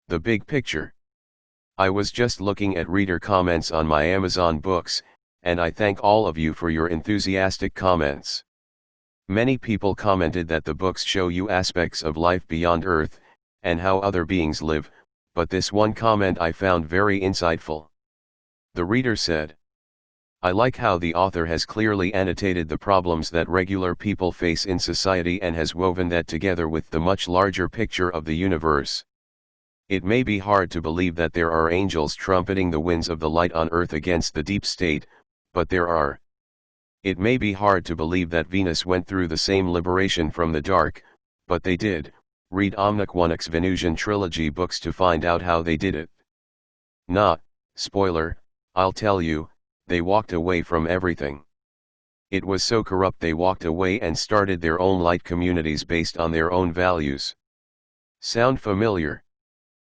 The big picture. I was just looking at reader comments on my Amazon books, and I thank all of you for your enthusiastic comments. Many people commented that the books show you aspects of life beyond Earth, and how other beings live, but this one comment I found very insightful. The reader said, "I like how the author has clearly annotated the problems that regular people face in society and has woven that together with the much larger picture of the universe. It may be hard to believe that there are angels trumpeting the winds of the light on Earth against the deep state, but there are. It may be hard to believe that Venus went through the same liberation from the dark, but they did. Read Omniquonix Venusian Trilogy books to find out how they did it. Nah, spoiler, I'll tell you, they walked away from everything. It was so corrupt they walked away and started their own light communities based on their own values. Sound familiar?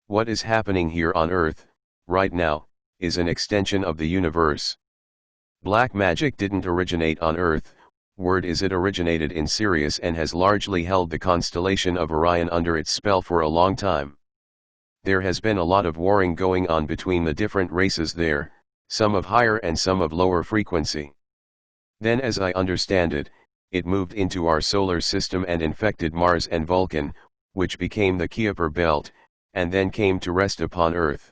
What is happening here on Earth, right now, is an extension of the universe. Black magic didn't originate on Earth, word is it originated in Sirius and has largely held the constellation of Orion under its spell for a long time. There has been a lot of warring going on between the different races there, some of higher and some of lower frequency. Then as I understand it, it moved into our solar system and infected Mars and Vulcan, which became the Kuiper belt, and then came to rest upon Earth.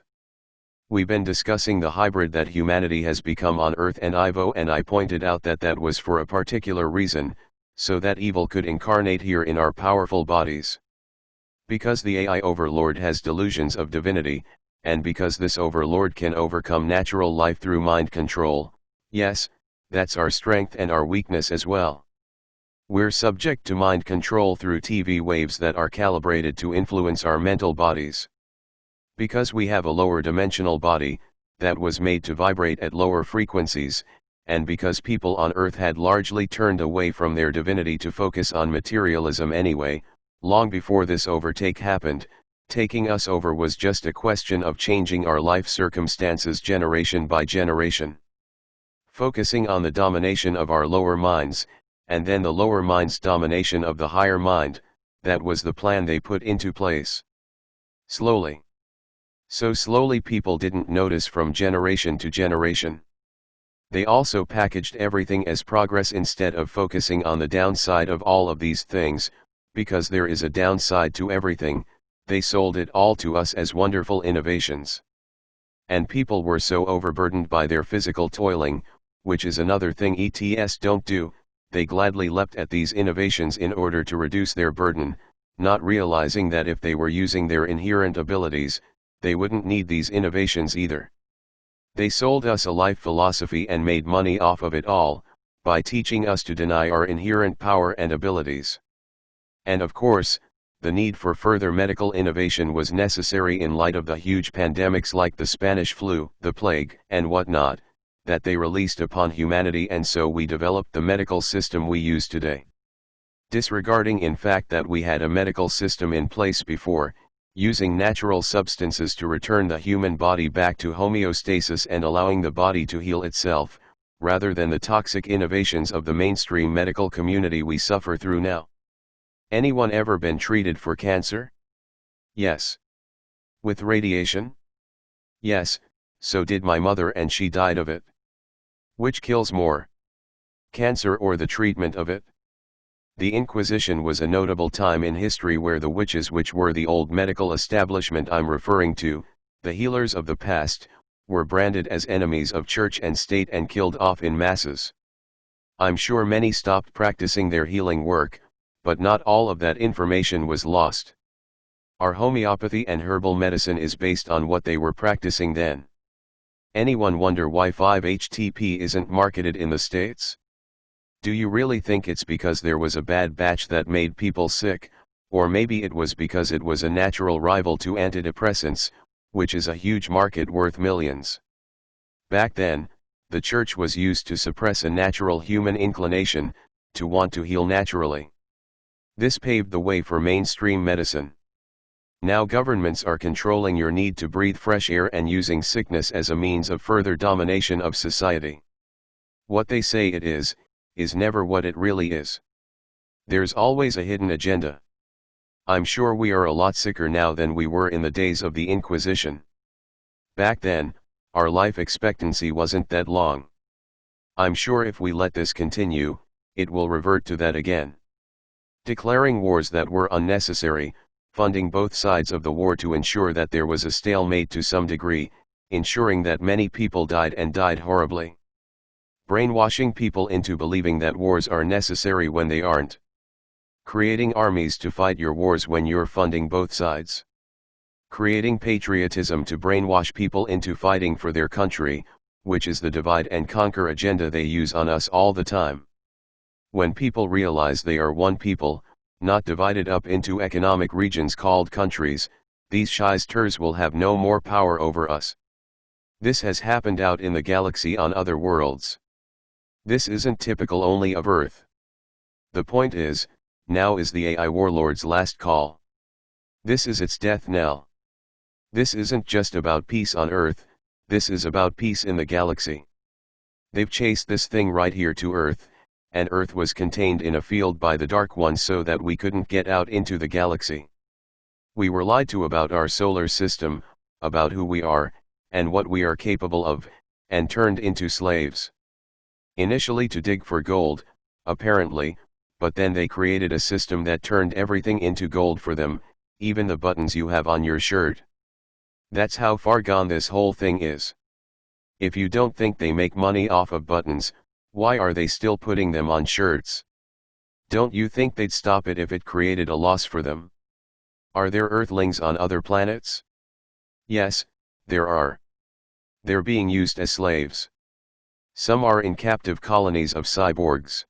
We've been discussing the hybrid that humanity has become on Earth, and Ivo and I pointed out that that was for a particular reason, so that evil could incarnate here in our powerful bodies. Because the AI overlord has delusions of divinity, and because this overlord can overcome natural life through mind control, yes, that's our strength and our weakness as well. We're subject to mind control through TV waves that are calibrated to influence our mental bodies. Because we have a lower dimensional body, that was made to vibrate at lower frequencies, and because people on Earth had largely turned away from their divinity to focus on materialism anyway, long before this overtake happened, taking us over was just a question of changing our life circumstances generation by generation. Focusing on the domination of our lower minds, and then the lower mind's domination of the higher mind, that was the plan they put into place. Slowly. So slowly people didn't notice from generation to generation. They also packaged everything as progress instead of focusing on the downside of all of these things, because there is a downside to everything. They sold it all to us as wonderful innovations. And people were so overburdened by their physical toiling, which is another thing ETS don't do, they gladly leapt at these innovations in order to reduce their burden, not realizing that if they were using their inherent abilities, they wouldn't need these innovations either. They sold us a life philosophy and made money off of it all, by teaching us to deny our inherent power and abilities. And of course, the need for further medical innovation was necessary in light of the huge pandemics like the Spanish flu, the plague, and whatnot, that they released upon humanity, and so we developed the medical system we use today. Disregarding in fact that we had a medical system in place before, using natural substances to return the human body back to homeostasis and allowing the body to heal itself, rather than the toxic innovations of the mainstream medical community we suffer through now. Anyone ever been treated for cancer? Yes. With radiation? Yes, so did my mother, and she died of it. Which kills more? Cancer or the treatment of it? The Inquisition was a notable time in history where the witches, which were the old medical establishment I'm referring to, the healers of the past, were branded as enemies of church and state and killed off in masses. I'm sure many stopped practicing their healing work, but not all of that information was lost. Our homeopathy and herbal medicine is based on what they were practicing then. Anyone wonder why 5-HTP isn't marketed in the States? Do you really think it's because there was a bad batch that made people sick, or maybe it was because it was a natural rival to antidepressants, which is a huge market worth millions? Back then, the church was used to suppress a natural human inclination, to want to heal naturally. This paved the way for mainstream medicine. Now governments are controlling your need to breathe fresh air and using sickness as a means of further domination of society. What they say it is never what it really is. There's always a hidden agenda. I'm sure we are a lot sicker now than we were in the days of the Inquisition. Back then, our life expectancy wasn't that long. I'm sure if we let this continue, it will revert to that again. Declaring wars that were unnecessary, funding both sides of the war to ensure that there was a stalemate to some degree, ensuring that many people died and died horribly. Brainwashing people into believing that wars are necessary when they aren't. Creating armies to fight your wars when you're funding both sides. Creating patriotism to brainwash people into fighting for their country, which is the divide and conquer agenda they use on us all the time. When people realize they are one people, not divided up into economic regions called countries, these shysters will have no more power over us. This has happened out in the galaxy on other worlds. This isn't typical only of Earth. The point is, now is the AI warlord's last call. This is its death knell. This isn't just about peace on Earth, this is about peace in the galaxy. They've chased this thing right here to Earth, and Earth was contained in a field by the Dark One so that we couldn't get out into the galaxy. We were lied to about our solar system, about who we are, and what we are capable of, and turned into slaves. Initially to dig for gold, apparently, but then they created a system that turned everything into gold for them, even the buttons you have on your shirt. That's how far gone this whole thing is. If you don't think they make money off of buttons, why are they still putting them on shirts? Don't you think they'd stop it if it created a loss for them? Are there Earthlings on other planets? Yes, there are. They're being used as slaves. Some are in captive colonies of cyborgs.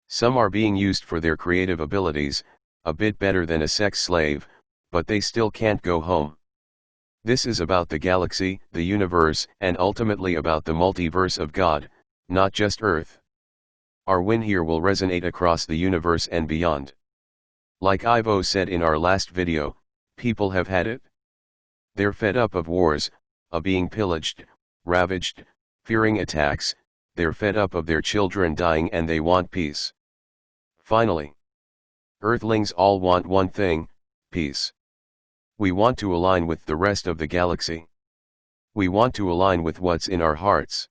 Some are being used for their creative abilities, a bit better than a sex slave, but they still can't go home. This is about the galaxy, the universe, and ultimately about the multiverse of God, not just Earth. Our win here will resonate across the universe and beyond. Like Ivo said in our last video, people have had it. They're fed up of wars, of being pillaged, ravaged, fearing attacks, they're fed up of their children dying and they want peace. Finally, Earthlings all want one thing, peace. We want to align with the rest of the galaxy. We want to align with what's in our hearts.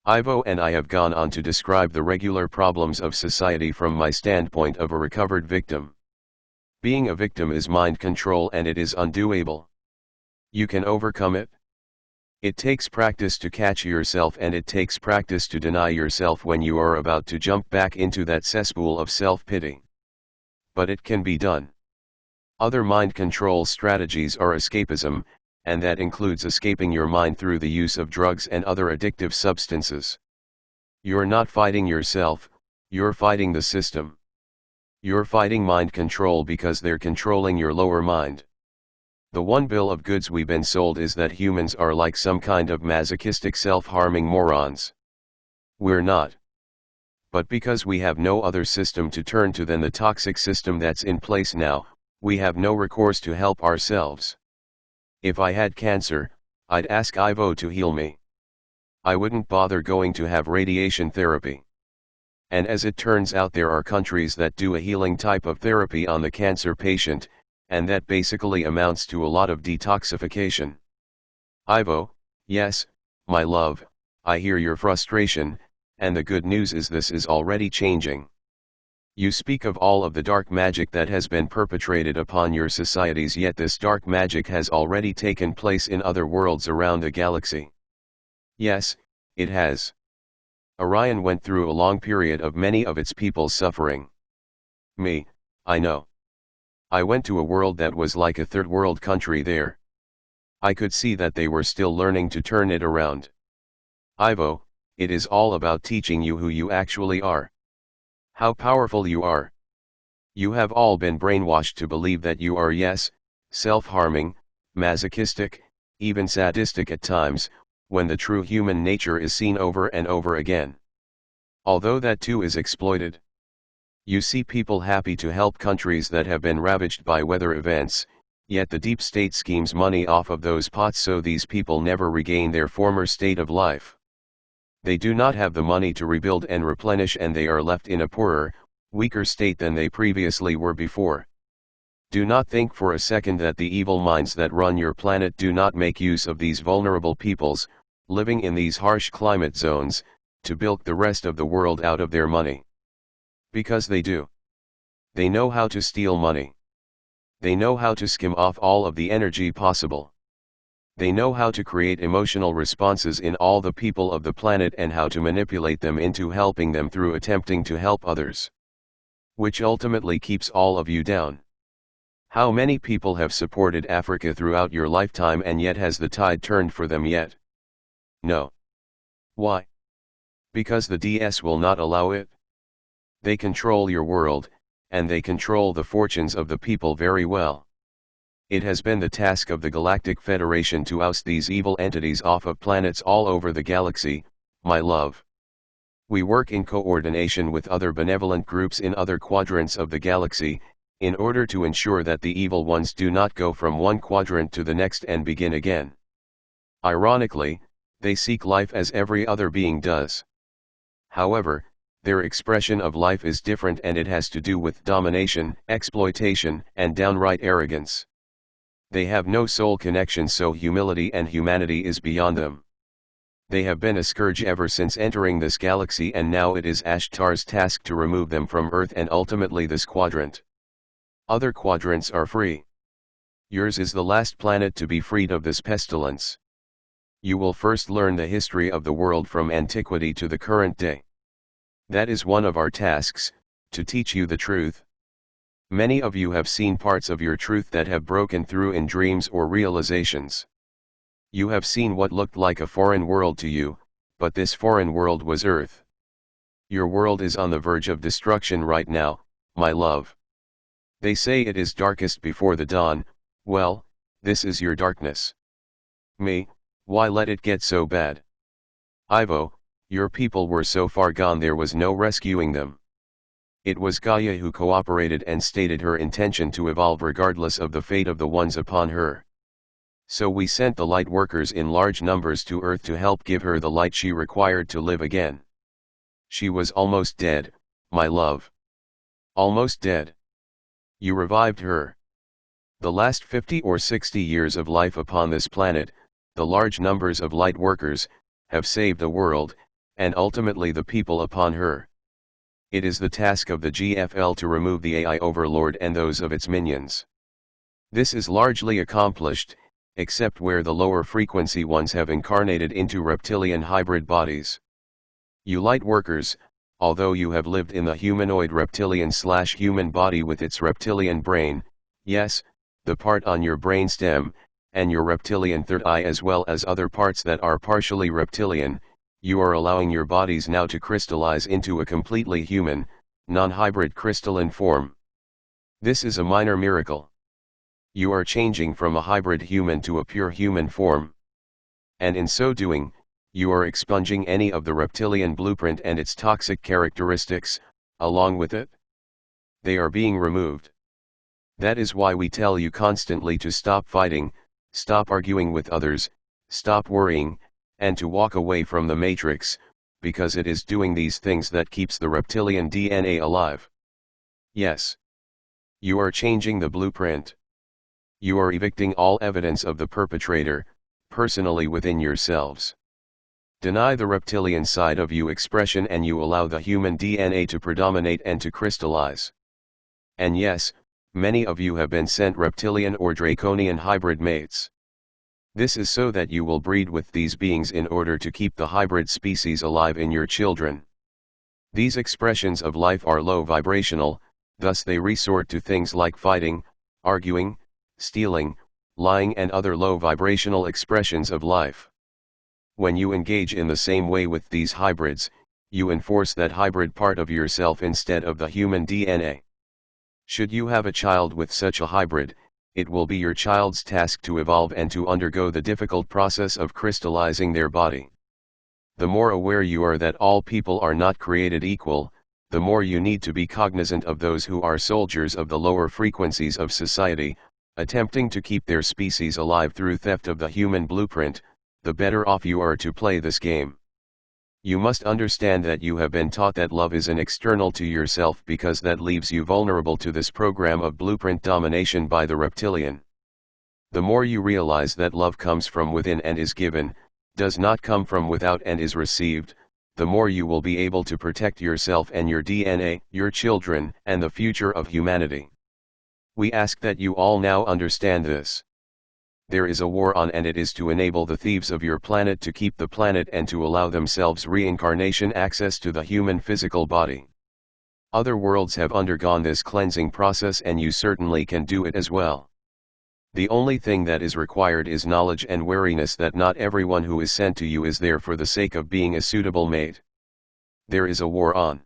Ivo and I have gone on to describe the regular problems of society from my standpoint of a recovered victim. Being a victim is mind control and it is undoable. You can overcome it. It takes practice to catch yourself and it takes practice to deny yourself when you are about to jump back into that cesspool of self-pity. But it can be done. Other mind control strategies are escapism, and that includes escaping your mind through the use of drugs and other addictive substances. You're not fighting yourself, you're fighting the system. You're fighting mind control because they're controlling your lower mind. The one bill of goods we've been sold is that humans are like some kind of masochistic self-harming morons. We're not. But because we have no other system to turn to than the toxic system that's in place now, we have no recourse to help ourselves. If I had cancer, I'd ask Ivo to heal me. I wouldn't bother going to have radiation therapy. And as it turns out, there are countries that do a healing type of therapy on the cancer patient, and that basically amounts to a lot of detoxification. Ivo, yes, my love, I hear your frustration, and the good news is this is already changing. You speak of all of the dark magic that has been perpetrated upon your societies, yet this dark magic has already taken place in other worlds around the galaxy. Yes, it has. Orion went through a long period of many of its people suffering. Me, I know. I went to a world that was like a third world country there. I could see that they were still learning to turn it around. Ivo, it is all about teaching you who you actually are. How powerful you are. You have all been brainwashed to believe that you are, yes, self-harming, masochistic, even sadistic at times, when the true human nature is seen over and over again. Although that too is exploited. You see people happy to help countries that have been ravaged by weather events, yet the deep state schemes money off of those pots so these people never regain their former state of life. They do not have the money to rebuild and replenish, and they are left in a poorer, weaker state than they previously were before. Do not think for a second that the evil minds that run your planet do not make use of these vulnerable peoples, living in these harsh climate zones, to bilk the rest of the world out of their money. Because they do. They know how to steal money. They know how to skim off all of the energy possible. They know how to create emotional responses in all the people of the planet and how to manipulate them into helping them through attempting to help others. Which ultimately keeps all of you down. How many people have supported Africa throughout your lifetime and yet has the tide turned for them yet? No. Why? Because the DS will not allow it. They control your world, and they control the fortunes of the people very well. It has been the task of the Galactic Federation to oust these evil entities off of planets all over the galaxy, my love. We work in coordination with other benevolent groups in other quadrants of the galaxy, in order to ensure that the evil ones do not go from one quadrant to the next and begin again. Ironically, they seek life as every other being does. However, their expression of life is different and it has to do with domination, exploitation, and downright arrogance. They have no soul connection, so humility and humanity is beyond them. They have been a scourge ever since entering this galaxy, and now it is Ashtar's task to remove them from Earth and ultimately this quadrant. Other quadrants are free. Yours is the last planet to be freed of this pestilence. You will first learn the history of the world from antiquity to the current day. That is one of our tasks, to teach you the truth. Many of you have seen parts of your truth that have broken through in dreams or realizations. You have seen what looked like a foreign world to you, but this foreign world was Earth. Your world is on the verge of destruction right now, my love. They say it is darkest before the dawn. Well, this is your darkness. Me, why let it get so bad? Ivo, your people were so far gone there was no rescuing them. It was Gaia who cooperated and stated her intention to evolve regardless of the fate of the ones upon her. So we sent the light workers in large numbers to Earth to help give her the light she required to live again. She was almost dead, my love. Almost dead. You revived her. The last 50 or 60 years of life upon this planet, the large numbers of light workers, have saved the world, and ultimately the people upon her. It is the task of the GFL to remove the AI overlord and those of its minions. This is largely accomplished, except where the lower frequency ones have incarnated into reptilian hybrid bodies. You light workers, although you have lived in the humanoid reptilian/human body with its reptilian brain, yes, the part on your brain stem, and your reptilian third eye as well as other parts that are partially reptilian, you are allowing your bodies now to crystallize into a completely human, non-hybrid crystalline form. This is a minor miracle. You are changing from a hybrid human to a pure human form. And in so doing, you are expunging any of the reptilian blueprint and its toxic characteristics, along with it. They are being removed. That is why we tell you constantly to stop fighting, stop arguing with others, stop worrying, and to walk away from the matrix, because it is doing these things that keeps the reptilian DNA alive. Yes. You are changing the blueprint. You are evicting all evidence of the perpetrator, personally within yourselves. Deny the reptilian side of you expression and you allow the human DNA to predominate and to crystallize. And yes, many of you have been sent reptilian or draconian hybrid mates. This is so that you will breed with these beings in order to keep the hybrid species alive in your children. These expressions of life are low vibrational, thus they resort to things like fighting, arguing, stealing, lying and other low vibrational expressions of life. When you engage in the same way with these hybrids, you enforce that hybrid part of yourself instead of the human DNA. Should you have a child with such a hybrid, it will be your child's task to evolve and to undergo the difficult process of crystallizing their body. The more aware you are that all people are not created equal, the more you need to be cognizant of those who are soldiers of the lower frequencies of society, attempting to keep their species alive through theft of the human blueprint, the better off you are to play this game. You must understand that you have been taught that love is an external to yourself because that leaves you vulnerable to this program of blueprint domination by the reptilian. The more you realize that love comes from within and is given, does not come from without and is received, the more you will be able to protect yourself and your DNA, your children, and the future of humanity. We ask that you all now understand this. There is a war on, and it is to enable the thieves of your planet to keep the planet and to allow themselves reincarnation access to the human physical body. Other worlds have undergone this cleansing process and you certainly can do it as well. The only thing that is required is knowledge and wariness that not everyone who is sent to you is there for the sake of being a suitable mate. There is a war on.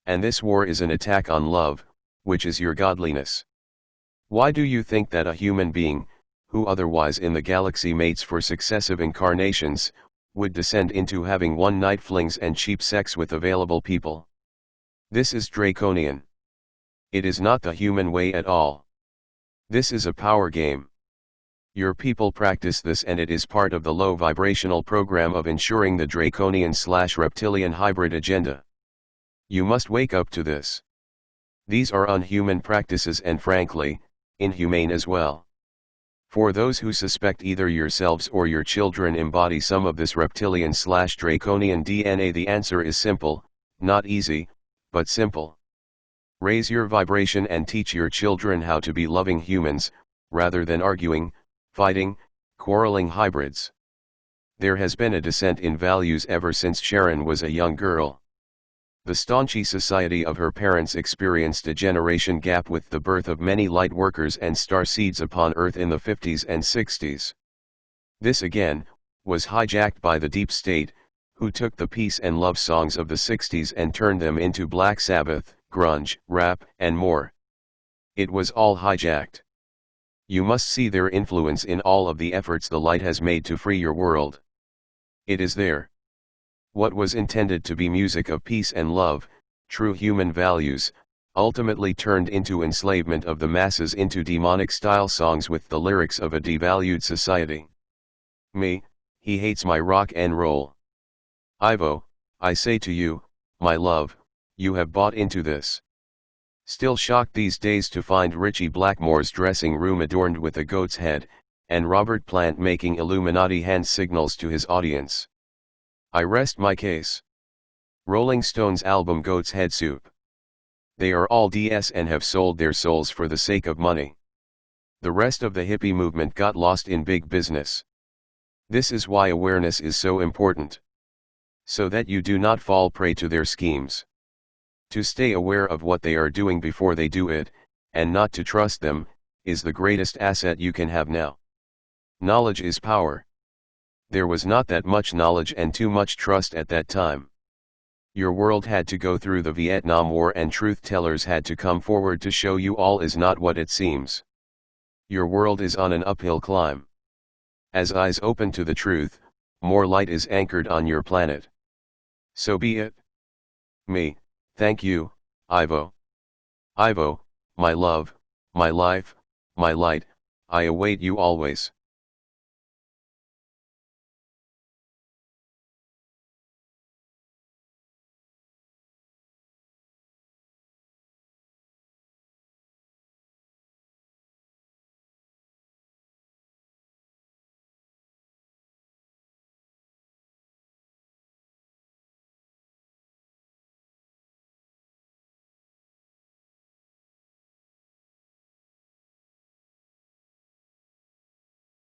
And this war is an attack on love, which is your godliness. Why do you think that a human being, who otherwise in the galaxy mates for successive incarnations, would descend into having one-night flings and cheap sex with available people? This is draconian. It is not the human way at all. This is a power game. Your people practice this and it is part of the low vibrational program of ensuring the draconian/reptilian hybrid agenda. You must wake up to this. These are unhuman practices and frankly, inhumane as well. For those who suspect either yourselves or your children embody some of this reptilian/draconian DNA, the answer is simple, not easy, but simple. Raise your vibration and teach your children how to be loving humans, rather than arguing, fighting, quarreling hybrids. There has been a descent in values ever since Sheran was a young girl. The staunchy society of her parents experienced a generation gap with the birth of many light workers and star seeds upon Earth in the 50s and 60s. This again, was hijacked by the deep state, who took the peace and love songs of the 60s and turned them into Black Sabbath, grunge, rap, and more. It was all hijacked. You must see their influence in all of the efforts the light has made to free your world. It is there. What was intended to be music of peace and love, true human values, ultimately turned into enslavement of the masses into demonic style songs with the lyrics of a devalued society. Me, he hates my rock and roll. Ivo, I say to you, my love, you have bought into this. Still shocked these days to find Richie Blackmore's dressing room adorned with a goat's head, and Robert Plant making Illuminati hand signals to his audience. I rest my case. Rolling Stones album Goat's Head Soup. They are all DS and have sold their souls for the sake of money. The rest of the hippie movement got lost in big business. This is why awareness is so important. So that you do not fall prey to their schemes. To stay aware of what they are doing before they do it, and not to trust them, is the greatest asset you can have now. Knowledge is power. There was not that much knowledge and too much trust at that time. Your world had to go through the Vietnam War and truth tellers had to come forward to show you all is not what it seems. Your world is on an uphill climb. As eyes open to the truth, more light is anchored on your planet. So be it. Me, thank you, Ivo. Ivo, my love, my life, my light, I await you always.